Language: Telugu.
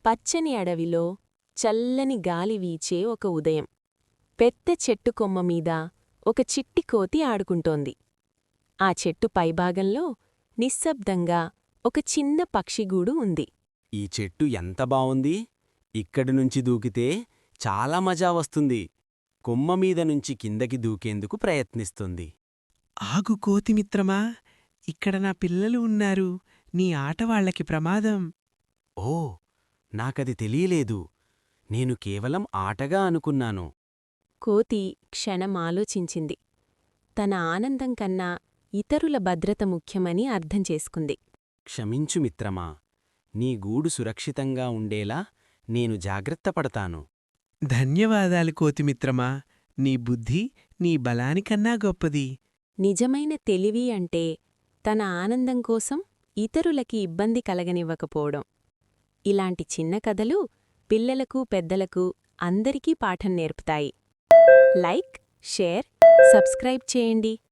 పచ్చని అడవిలో చల్లని గాలి వీచే ఒక ఉదయం. పెద్ద చెట్టు కొమ్మమీద ఒక చిట్టి కోతి ఆడుకుంటోంది. ఆ చెట్టు పైభాగంలో నిశ్శబ్దంగా ఒక చిన్న పక్షిగూడు ఉంది. ఈ చెట్టు ఎంత బావుంది! ఇక్కడి నుంచి దూకితే చాలా మజా వస్తుంది. కొమ్మమీద నుంచి కిందకి దూకేందుకు ప్రయత్నిస్తుంది. ఆగు కోతిమిత్రమా, ఇక్కడ నా పిల్లలు ఉన్నారు. నీ ఆట వాళ్లకి ప్రమాదం. ఓ, నాకది తెలియలేదు. నేను కేవలం ఆటగా అనుకున్నాను. కోతి క్షణం ఆలోచించింది. తన ఆనందం కన్నా ఇతరుల భద్రత ముఖ్యమని అర్థం చేసుకుంది. క్షమించు మిత్రమా, నీ గూడు సురక్షితంగా ఉండేలా నేను జాగ్రత్తపడతాను. ధన్యవాదాలు కోతిమిత్రమా, నీ బుద్ధి నీ బలానికన్నా గొప్పది. నిజమైన తెలివి అంటే తన ఆనందం కోసం ఇతరులకి ఇబ్బంది కలగనివ్వకపోవడం. ఇలాంటి చిన్న కథలు పిల్లలకు పెద్దలకు అందరికీ పాఠం నేర్పుతాయి. లైక్, షేర్, సబ్స్క్రైబ్ చేయండి.